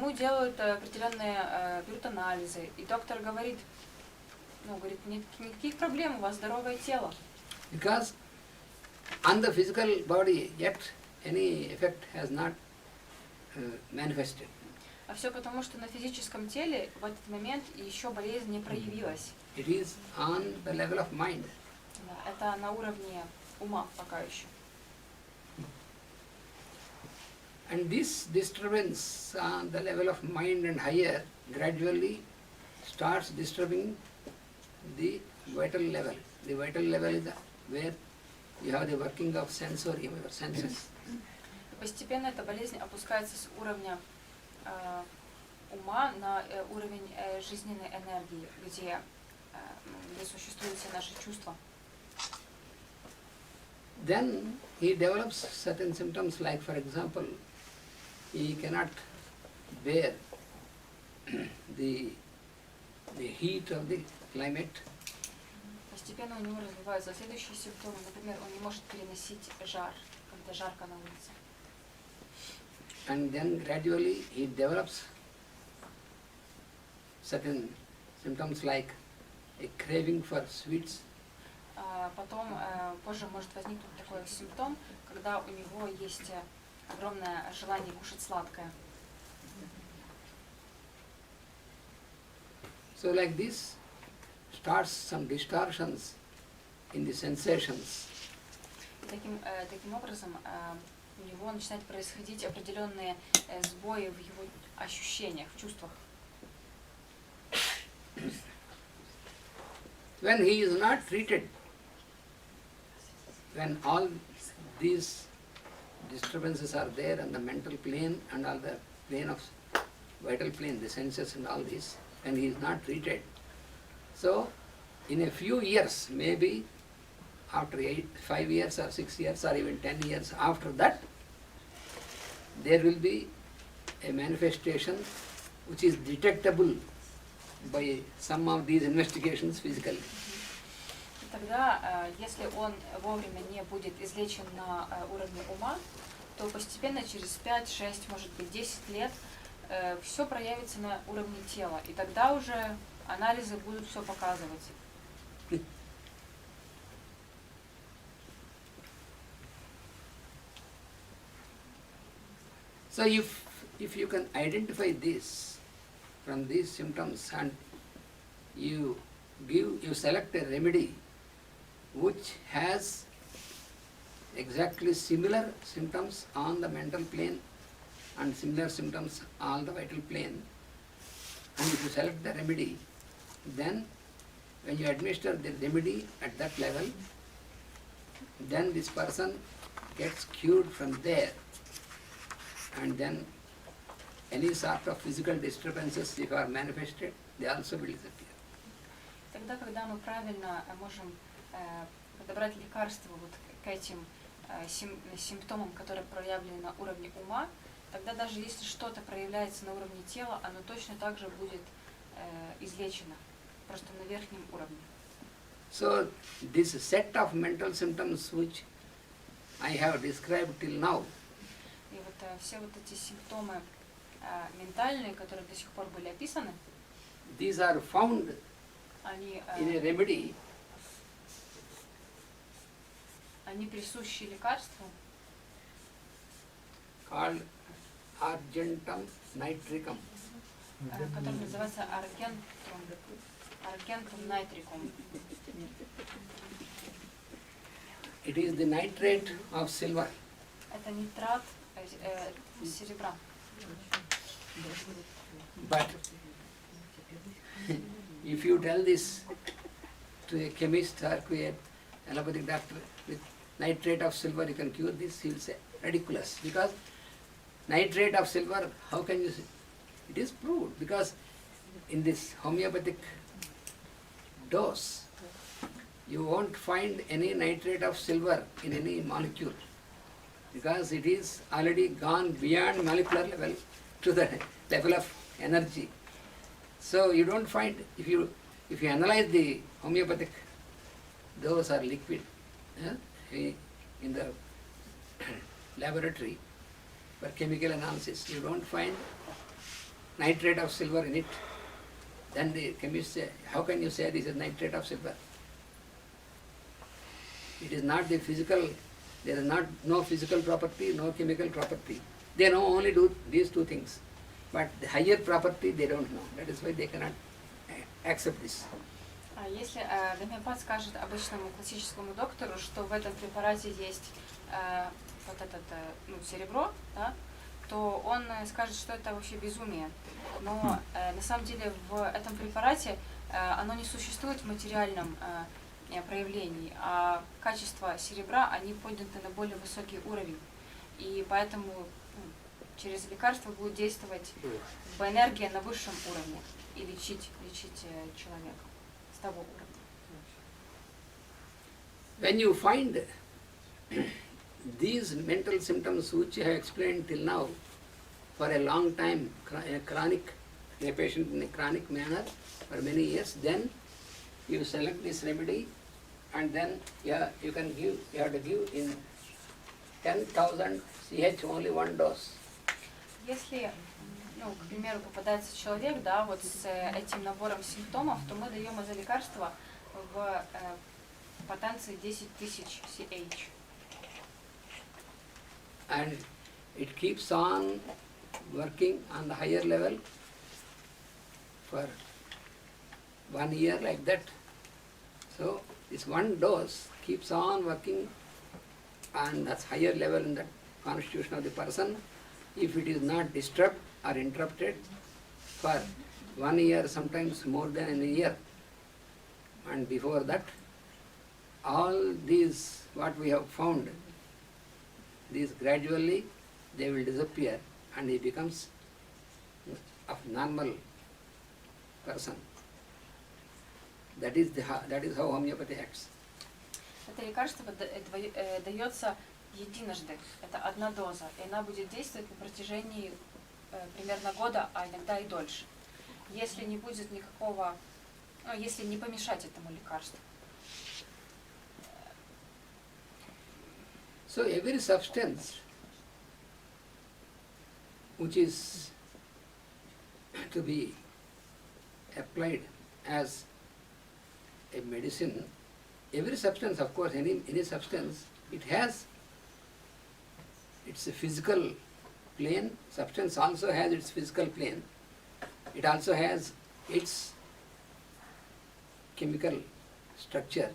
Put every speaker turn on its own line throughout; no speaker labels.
ему делают определенные, берут анализы, и доктор говорит, нет никаких проблем, у вас здоровое тело.
Because on the physical body yet any effect has not manifested.
А все потому, что на физическом теле в этот момент еще болезнь не проявилась.
It is on the level of mind.
Да, это на уровне ума пока еще.
And this disturbance on the level of mind and higher gradually starts disturbing the vital level. The vital level is where you have the working of sensorium, your senses.
Постепенно эта болезнь опускается с уровня ума на уровень жизненной энергии, где существуют все наши чувства.
Then he develops certain symptoms like, for example, he cannot bear the heat of the climate.
Постепенно у него развиваются следующие симптомы. Например, он не может переносить жар, когда жарко на улице.
And then gradually he develops certain symptoms like a craving for sweets.
Потом, позже может возникнуть такой симптом, когда у него есть огромное желание кушать сладкое.
So like this starts some distortions in the sensations.
Таким образом, у него начинают происходить определенные сбои в его ощущениях, в чувствах.
When he is not treated, when all these disturbances are there on the mental plane and all the plane of vital plane, the senses and all this, and he is not treated, so in a few years, maybe after 5 years or 6 years or even 10 years after that, there will be a manifestation which is detectable by some of these investigations physically.
Тогда, если он вовремя не будет излечен на уровне ума, то постепенно через 5, 6, может быть 10 лет все проявится на уровне тела. И тогда уже анализы будут все показывать.
So if you can identify this from these symptoms and you select a remedy which has exactly similar symptoms on the mental plane and similar symptoms on the vital plane, and if you select the remedy, then when you administer the remedy at that level, then this person gets cured from there, and then any sort of physical disturbances, if are manifested, they also will disappear.
Тогда, когда мы правильно можем подобрать лекарства вот к этим симптомам, которые проявлены на уровне ума, тогда даже если что-то проявляется на уровне тела, оно точно так же будет излечено, просто на верхнем уровне.
So this set of mental symptoms which I have described till now,
И вот все вот эти симптомы ментальные, которые до сих пор были описаны,
these are found
они
in a remedy
присущи лекарству,
called argentum nitricum.
который называется аргентум найтрикум.
It is the nitrate of silver.
Это нитрат серебра.
But if you tell this to a chemist or to an allopathic doctor, with nitrate of silver you can cure this, he will say ridiculous. Because nitrate of silver, how can you say? It is proved, because in this homeopathic dose, you won't find any nitrate of silver in any molecule, because it is already gone beyond molecular level to the level of energy. So you don't find, if you analyze the homeopathic dose or liquid in the laboratory for chemical analysis, you don't find nitrate of silver in it, then the chemist say, how can you say this is nitrate of silver? It is not the physical, there is no physical property, no chemical property. They know only do these two things. But the higher property they don't know. That is why they cannot accept this.
Если гомеопат скажет обычному классическому доктору, что в этом препарате есть вот это серебро, да, то он скажет, что это вообще безумие. Но на самом деле в этом препарате оно не существует в материальном проявлении, а качества серебра, они подняты на более высокий уровень. И поэтому через лекарство будет действовать энергия на высшем уровне и лечить человека с того уровня.
When you find these mental symptoms which I have explained till now for a long time, a patient in a chronic manner for many years, then you select this remedy and then you have to give in 10,000 CH only one dose.
Если, к примеру, попадается человек, да, вот с этим набором симптомов, то мы даем это лекарство в потенции 10 тысяч CH.
And it keeps on working on the higher level for 1 year like that. So this one dose keeps on working on that higher level in the constitution of the person. If it is not disturbed or interrupted for 1 year, sometimes more than a year, and before that, all these what we have found, these gradually they will disappear and he becomes a normal person. That is how homeopathy acts.
Это лекарство дается единожды, это одна доза, и она будет действовать на протяжении примерно года, а иногда и дольше. Если не будет никакого, если не помешать этому лекарству.
So every substance which is to be applied as a medicine, every substance, of course, any substance, it has its physical plane. Substance also has its physical plane. It also has its chemical structure,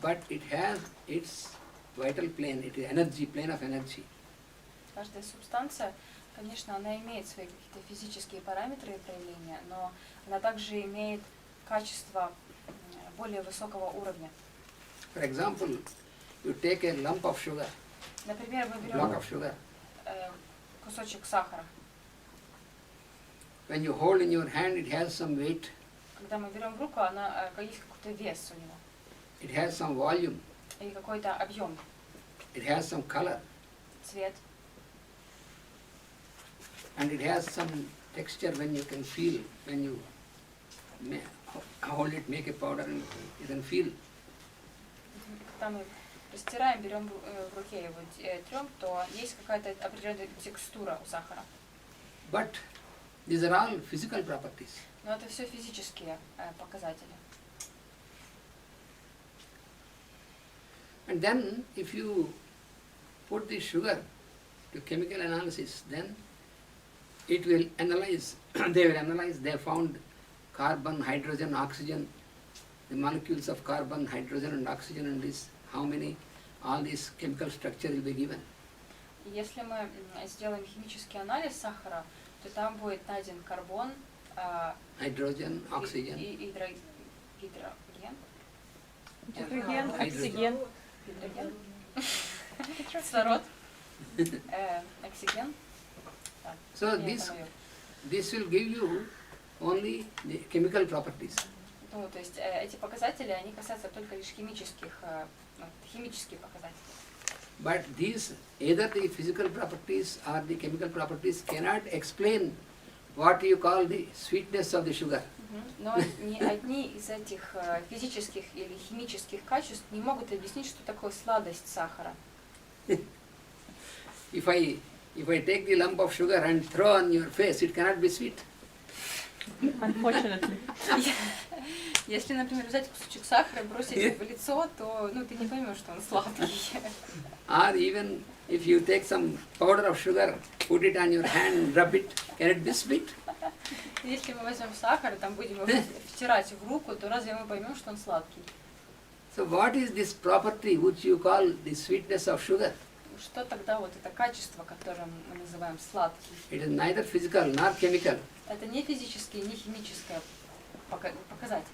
but it has its vital plane, it is energy, plane of energy.
Каждая субстанция, конечно, она имеет свои какие-то физические параметры и проявления, но она также имеет качество более высокого уровня.
For example, you take a lump of sugar,
Например, мы
block
берем
of sugar.
кусочек сахара.
When you hold in your hand, it has some weight,
Когда мы берем в руку, есть какой-то вес у него,
it has some volume,
или какой-то объем,
it has some color,
цвет,
and it has some texture when you can feel, when you hold it, make a powder, and you can feel.
Когда мы растираем, берем в руке его трем, то есть какая-то определенная текстура у сахара.
But these are all physical properties.
Но это все физические показатели.
And then if you put the sugar to chemical analysis, then it will analyze, they will analyze, they have found carbon, hydrogen, oxygen, the molecules of carbon, hydrogen and oxygen and this, how many, all this chemical structure will be given.
Если мы сделаем химический анализ сахара, то там будет найден карбон,
Hydrogen, oxygen.
Гидроген.
Гидроген,
Hydrogen.
оксиген.
Гидроген. Кислород. Оксиген.
So this will give you only the chemical properties.
Ну, то есть эти показатели, они касаются только лишь химические показатели.
But these, either the physical properties or the chemical properties cannot explain what you call the sweetness of the sugar.
Но ни одни из этих физических или химических качеств не могут объяснить, что такое сладость сахара.
If I If I take the lump of sugar and throw on your face, it cannot be sweet.
Unfortunately.
Если, например, взять кусочек сахара и бросить в лицо, то ты не поймешь, что он сладкий.
Or even if you take some powder of sugar, put it on your hand, rub it, can it be sweet?
Если мы возьмем сахар и там будем его втирать в руку, то разве мы поймем, что он сладкий?
So what is this property which you call the sweetness of sugar?
Что тогда вот это качество, которое мы называем сладкий?
It is neither physical nor chemical.
Это не физическое, не химическое показатель.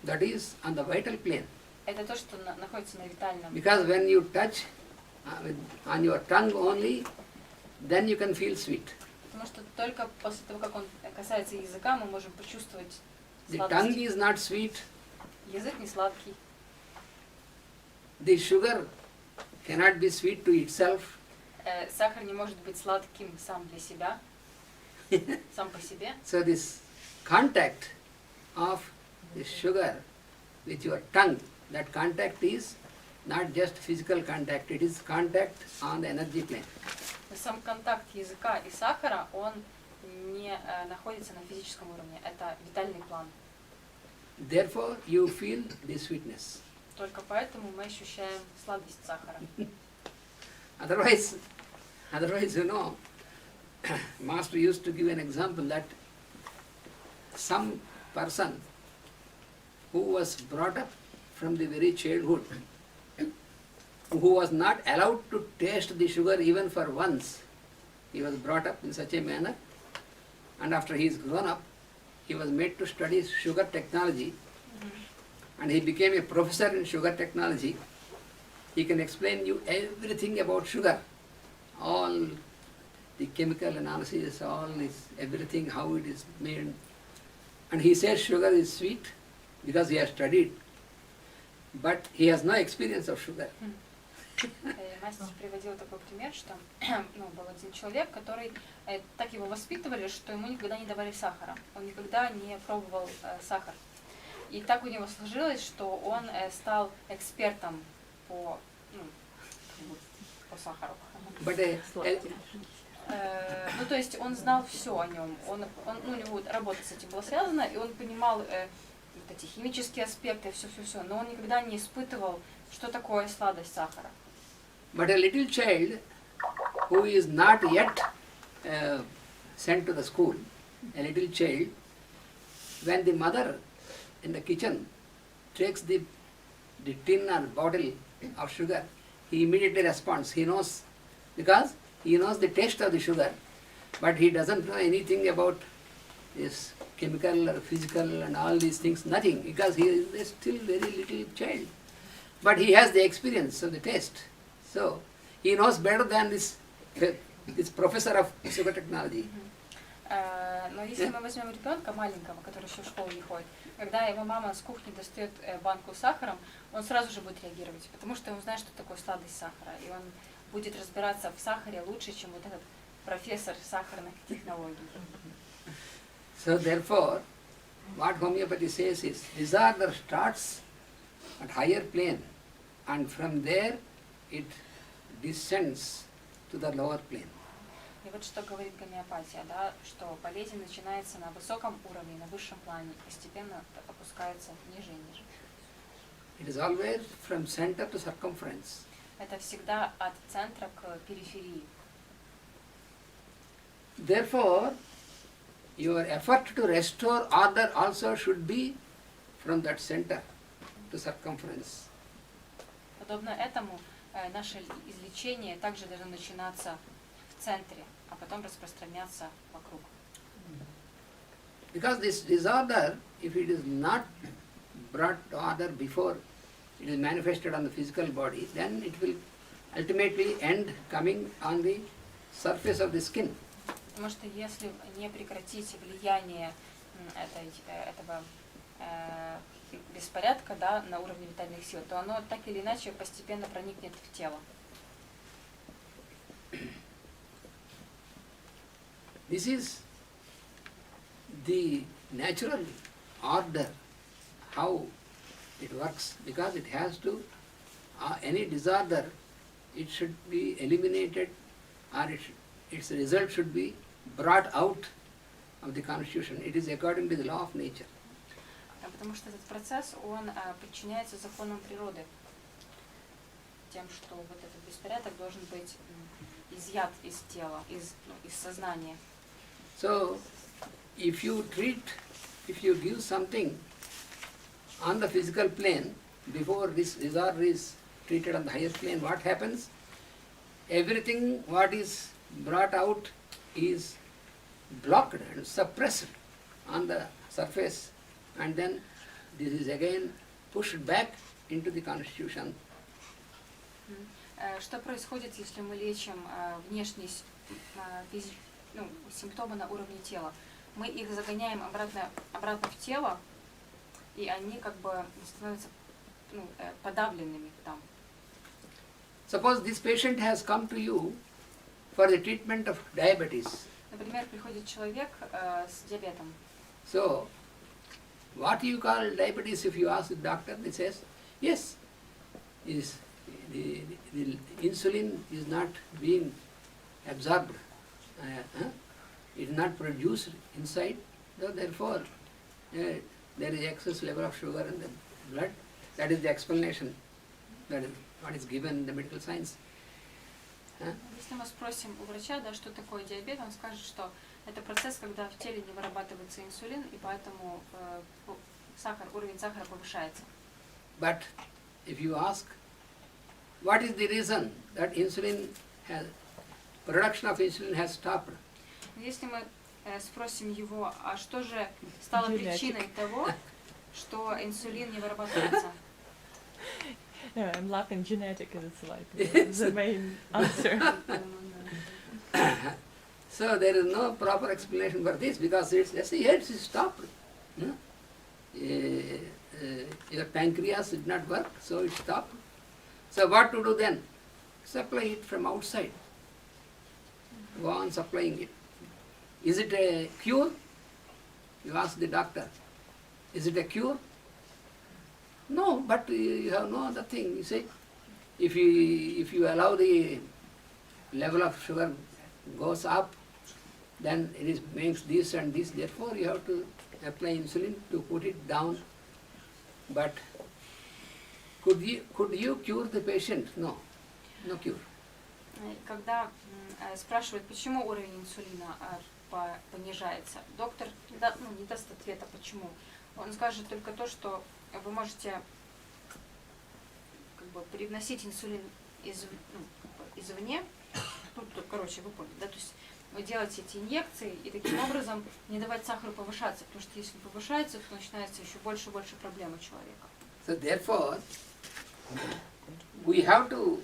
That is on the vital plane.
Это то, что находится на витальном.
Because when you touch on your tongue only, then you can feel sweet.
Потому что только после того, как он касается языка, мы можем почувствовать
The
сладость.
tongue is not sweet.
Язык не сладкий.
The sugar cannot be sweet to itself.
Сахар не может быть сладким сам для себя, сам по себе.
So this contact of the sugar with your tongue, that contact is not just physical contact, it is contact on the energy plane.
Сам контакт языка и сахара, он не находится на физическом уровне, это витальный план.
Therefore, you feel the sweetness.
Только поэтому мы ощущаем сладость сахара.
Otherwise, you know, Master used to give an example that some person who was brought up from the very childhood, who was not allowed to taste the sugar even for once, he was brought up in such a manner, and after he is grown up, he was made to study sugar technology, and he became a professor in sugar technology. He can explain you everything about sugar, all the chemical analysis, all this, everything, how it is made. And he says sugar is sweet because he has studied, but he has no experience of sugar.
Мастер приводил такой пример, что был один человек, который так его воспитывали, что ему никогда не давали сахара. Он никогда не пробовал сахар. И так у него сложилось, что он стал экспертом по сахару. То есть он знал все о нем. У него работа с этим была связана, и он понимал вот эти химические аспекты, все. Но он никогда не испытывал, что такое сладость сахара.
But a little child who is not yet sent to the school, a little child, when the mother in the kitchen takes the tin or bottle of sugar, he immediately responds. He knows, because he knows the taste of the sugar, but he doesn't know anything about this chemical or physical and all these things, nothing, because he is still very little child. But he has the experience of the taste. So he knows better than this professor of sugar technology.
Но если мы возьмем ребенка маленького, который еще в школу не ходит, когда его мама с кухни достает банку с сахаром, он сразу же будет реагировать, потому что он знает, что такое сладость сахара, и он будет разбираться в сахаре лучше, чем вот этот профессор сахарных технологий.
So therefore, what homeopathy says is, disorder starts at higher plane, and from there it descends to the lower plane.
И вот что говорит гомеопатия, да, что болезнь начинается на высоком уровне, на высшем плане, и постепенно опускается ниже и ниже.
It is always from center to circumference.
Это всегда от центра к периферии.
Therefore, your effort to restore order also should be from that center to circumference.
Подобно этому, наше излечение также должно начинаться в центре, а потом распространяться вокруг.
Because this disorder, if it is not brought to order before it is manifested on the physical body, then it will ultimately end coming on the surface of the skin.
Потому что если не прекратить влияние этого беспорядка, да, на уровне витальных сил, то оно так или иначе постепенно проникнет в тело.
This is the natural order, how it works, because it has to, any disorder, it should be eliminated, or its result should be brought out of the constitution. It is according to the law of nature.
Потому что этот процесс, он подчиняется законам природы. Тем, что вот этот беспорядок должен быть изъят из тела, из сознания.
So, if you give something on the physical plane, before this disorder is treated on the higher plane, what happens? Everything what is brought out is blocked and suppressed on the surface, and then this is again pushed back into the constitution.
Что происходит, если мы лечим внешние симптомы на уровне тела? Мы их загоняем обратно в тело, и они как бы становятся подавленными там.
Suppose this patient has come to you for the treatment of diabetes.
Например, приходит человек с диабетом.
So, what you call diabetes, if you ask the doctor, he says, yes, the insulin is not being absorbed, it is not produced inside, so therefore there is excess level of sugar in the blood. That is the explanation. That is what is given in the medical science.
Если мы спросим у врача, да, что такое диабет, он скажет, что это процесс, когда в теле не вырабатывается инсулин, и поэтому уровень сахара повышается.
But if you ask, what is the reason that production of insulin has stopped?
Если мы спросим его, а что же стало причиной того, что инсулин не вырабатывается?
No, I'm laughing. Genetic is like the main answer.
So there is no proper explanation for this because it's stopped. Your pancreas did not work, so it stopped. So what to do then? Supply it from outside. Go on supplying it. Is it a cure? You ask the doctor. Is it a cure? No, but you have no other thing. You say, if you allow the level of sugar goes up, then it makes this and this. Therefore, you have to apply insulin to put it down. But could you cure the patient? No, no cure.
Когда спрашивают, почему уровень инсулина понижается, доктор не даст ответа, почему. Он скажет только то, что вы можете как бы привносить инсулин извне, короче, вы поняли, да, то есть вы делаете эти инъекции и таким образом не давать сахару повышаться, потому что если повышается, то начинается еще больше и больше проблем у человека.
So therefore, we have to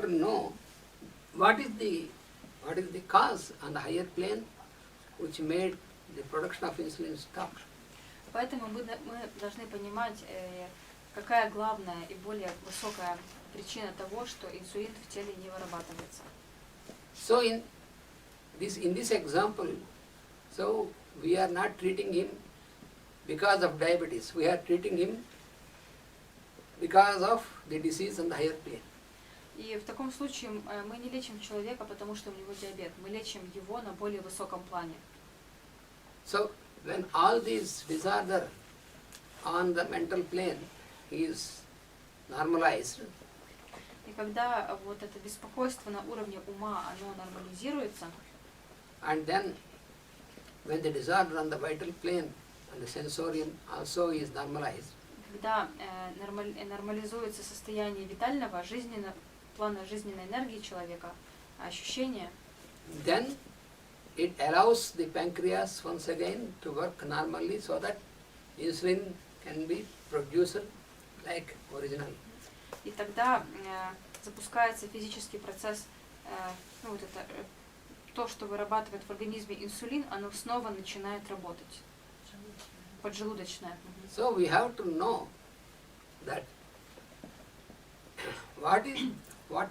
know what is the cause on the higher plane which made the production of insulin stop.
Поэтому мы должны понимать, какая главная и более высокая причина того, что инсулин в теле не вырабатывается.
So in this example, so we are not treating him because of diabetes. We are treating him because of the disease on the higher plane.
И в таком случае мы не лечим человека, потому что у него диабет. Мы лечим его на более высоком плане.
So when all these disorder on the mental plane is normalized,
и когда вот это беспокойство на уровне ума, оно нормализируется,
and then when the disorder on the vital plane and the sensorium also is normalized,
когда нормализуется состояние витального, плана жизненной энергии человека, ощущения,
then it allows the pancreas once again to work normally so that insulin can be produced like original.
И тогда запускается физический процесс, то, что вырабатывает в организме инсулин, оно снова начинает работать. Поджелудочная.
So we have to know that what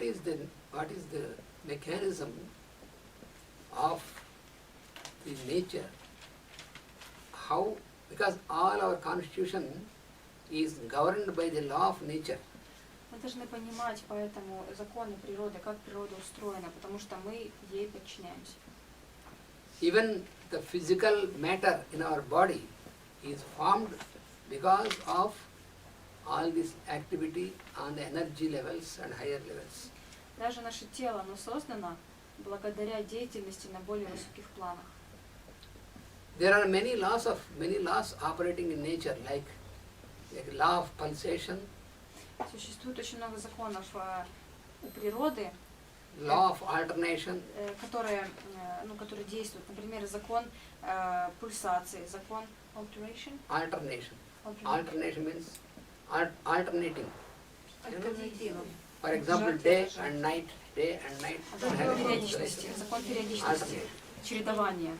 is the mechanism of the nature, how, because all our constitution is governed by the law of nature.
Мы должны понимать поэтому законы природы, как природа устроена, потому что мы ей подчиняемся.
Even the physical matter in our body is formed because of all this activity on the energy levels and higher levels.
Даже наше тело, оно создано благодаря деятельности на более высоких планах.
There are many laws operating in nature, like law of pulsation,
Существует очень много законов у природы,
law of alternation,
которые действуют. Например, закон пульсации, закон alternation.
Alternation means alternating. For example, day and night.
Закон периодичности, чередования.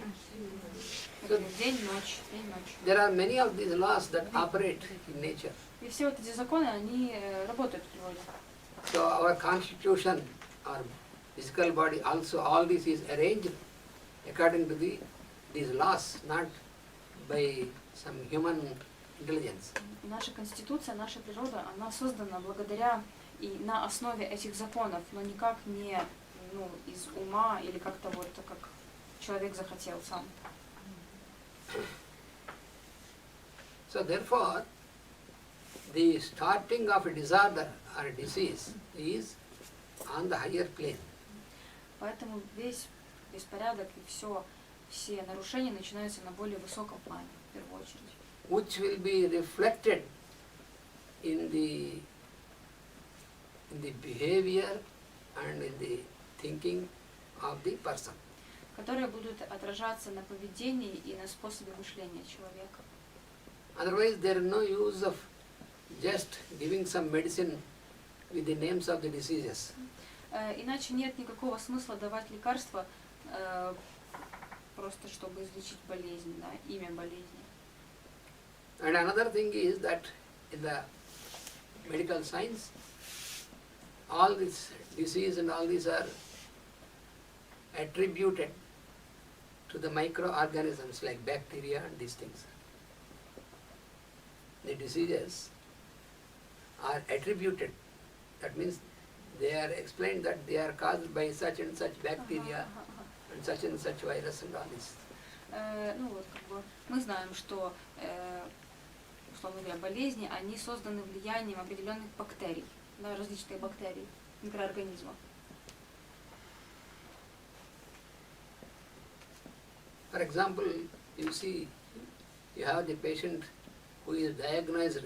День, ночь, день, ночь.
There are many of these laws that operate in nature.
И все вот эти законы, они работают в природе.
So our constitution, our physical body, also all this is arranged according to these laws, not by some human intelligence.
Наша конституция, наша природа, она создана благодаря и на основе этих законов, но никак не из ума или как-то вот как человек захотел сам.
So therefore, the starting of a disorder or a disease is on the higher plane.
Поэтому весь беспорядок и все нарушения начинаются на более высоком плане, в первую очередь.
Which will be reflected in the behavior and in the thinking of the person.
Которые будут отражаться на поведении и на способе мышления человека.
Otherwise, there is no use of just giving some medicine with the names of the diseases.
Иначе нет никакого смысла давать лекарства просто чтобы излечить болезнь, да, имя болезни.
And another thing is that in the medical science, all this disease and all these are attributed to the microorganisms like bacteria and these things. The diseases are attributed. That means they are explained that they are caused by such and such bacteria and such virus and all this.
Мы знаем, что условно говоря, болезни, они созданы влиянием определенных бактерий, да, различных бактерий, микроорганизмов.
For example, you see, you have the patient who is diagnosed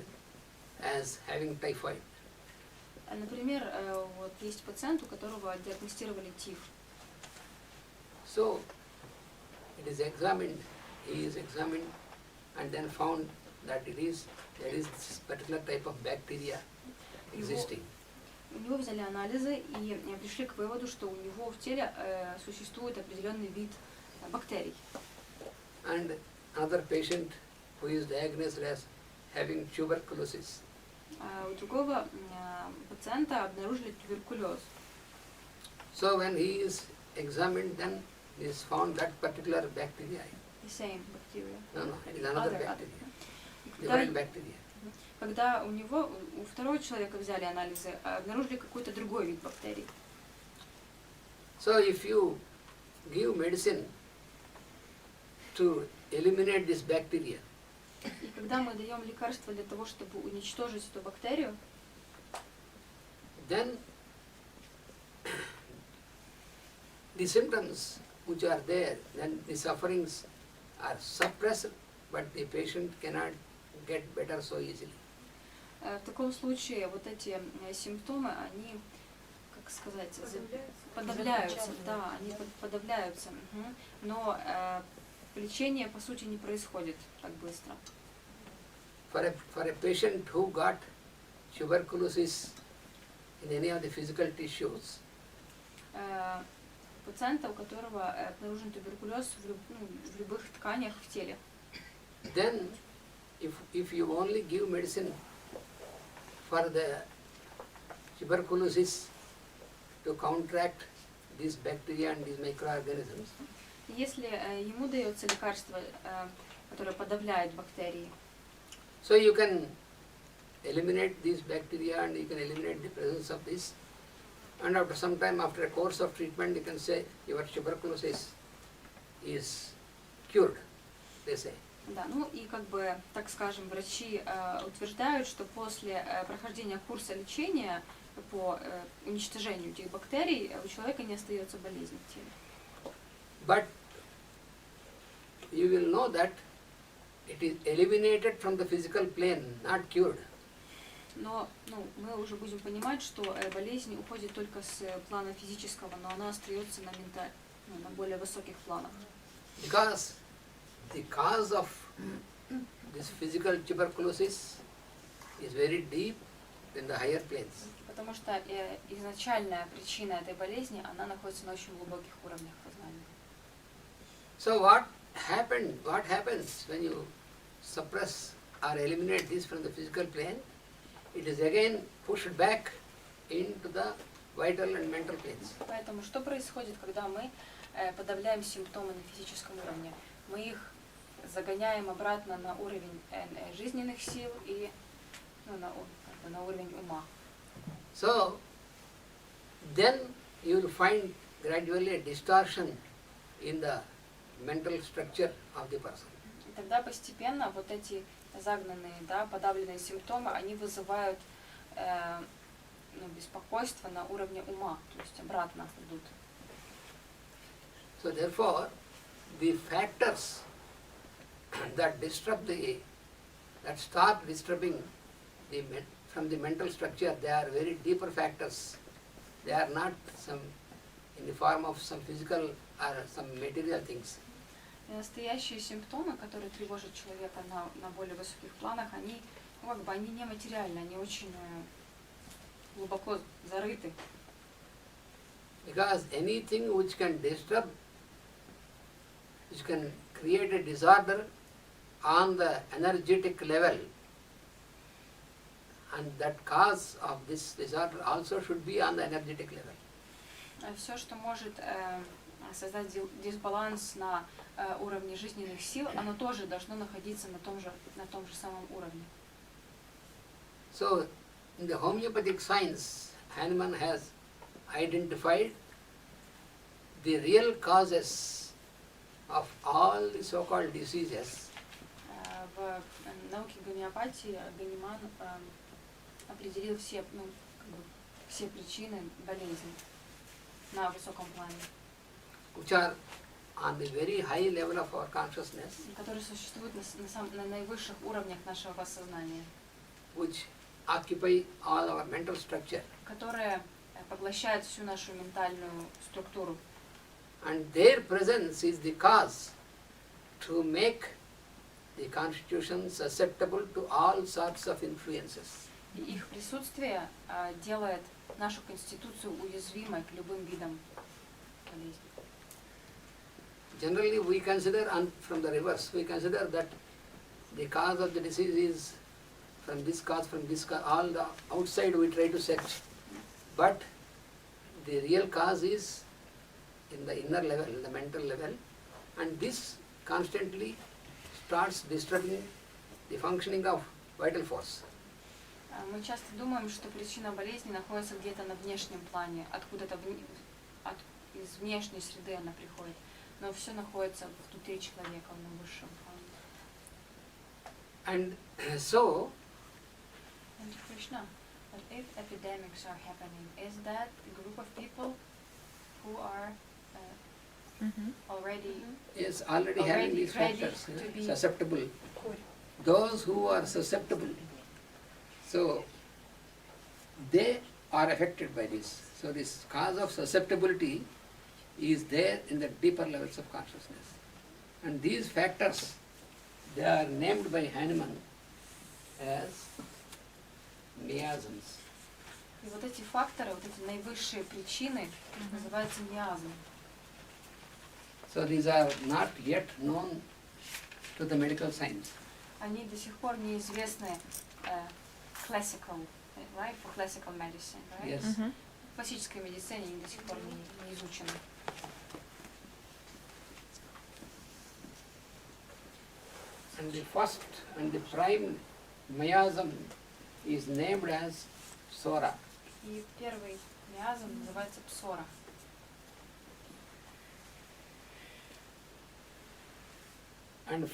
as having typhoid.
Например, вот есть пациент, у которого диагностировали тиф.
So, it is examined, he is examined and then found that there is this particular type of bacteria existing.
У него взяли анализы и пришли к выводу, что у него в теле существует определенный вид бактерий.
And another patient who is diagnosed as having tuberculosis.
У другого пациента обнаружили туберкулез.
So when he is examined, then is found that particular bacteria.
The same bacteria.
No, it is another
Other.
bacteria. Different bacteria.
Когда у второго человека взяли анализы, обнаружили какой-то другой вид бактерий.
So if you give medicine to eliminate this bacteria,
И когда мы даем лекарства для того, чтобы уничтожить эту бактерию,
then the symptoms which are there, then the sufferings are suppressed, but the patient cannot get better so easily.
в таком случае вот эти симптомы, они, как сказать, подавляются, да, они подавляются, но лечение по сути не происходит так быстро.
For a patient who got tuberculosis in any of the physical tissues,
Пациента, у которого обнаружен туберкулез в любых тканях в теле,
then if you only give medicine for the tuberculosis to counteract these bacteria and these microorganisms,
если ему дается лекарство, которое подавляет бактерии,
so you can eliminate these bacteria and you can eliminate the presence of this. And after some time, after a course of treatment, you can say your tuberculosis is cured, they say.
Да, ну и как бы, так скажем, врачи утверждают, что после прохождения курса лечения по уничтожению этих бактерий у человека не остается болезни в теле.
But you will know that it is eliminated from the physical plane, not cured.
Но мы уже будем понимать, что болезнь уходит только с плана физического, но она остается на на более высоких планах.
Because the cause of this physical tuberculosis is very deep in the higher planes.
Потому что изначальная причина этой болезни, она находится на очень глубоких уровнях сознания.
So what happens when you suppress or eliminate this from the physical plane? It is again pushed back into the vital and mental planes.
Поэтому что происходит, когда мы подавляем симптомы на физическом уровне? Мы их загоняем обратно на уровень жизненных сил и на уровень ума.
So then you will find gradually a distortion in the mental structure of the person.
И тогда постепенно вот эти загнанные, подавленные симптомы, они вызывают беспокойство на уровне ума, то есть обратно идут.
So therefore, the factors that start disturbing from the mental structure, they are very deeper factors. They are not some in the form of some physical or some material things.
И настоящие симптомы, которые тревожат человека на более высоких планах, они они не материальны, они очень глубоко зарыты.
Because anything which can disturb, which can create a disorder on the energetic level, and that cause of this disorder also should be on the energetic level.
Все, что может создать дисбаланс на уровне жизненных сил, оно тоже должно находиться на том же самом уровне.
So, in the homeopathic science, Hahnemann has identified the real causes of all the so-called diseases.
В науке гомеопатии Ганиман определил все причины болезни на высоком плане,
Which are on the very high level of our consciousness,
которые существуют на наивысших уровнях нашего сознания,
which occupy all our mental structure.
которые поглощают всю нашу ментальную структуру.
And their presence is the cause to make the constitution susceptible to all sorts of influences.
И их присутствие делает нашу конституцию уязвимой к любым видам болезней.
Generally, we consider, from the reverse, we consider that the cause of the disease is from this cause, all the outside we try to search. But the real cause is in the inner level, the mental level, and this constantly starts disturbing the functioning of vital force.
Мы часто думаем, что причина болезни находится где-то на внешнем плане, откуда-то из внешней среды она приходит, но все находится внутри человека, на высшем плане.
And so,
And Krishna, but if epidemics are happening, is that a group of people who are already
yes, already having these
ready
factors,
to be
susceptible. Those who are susceptible, so they are affected by this. So this cause of susceptibility is there in the deeper levels of consciousness. And these factors, they are named by Hahnemann as miasms.
И вот эти факторы, вот эти наивысшие причины называются миазмы.
So these are not yet known to the medical science.
Они до сих пор неизвестны classical, right? For classical medicine, right?
Yes.
Mm-hmm.
В классической медицине они до сих пор не изучены.
And the first and the prime miasm is named as Sora.
И первый миазм называется псора.
And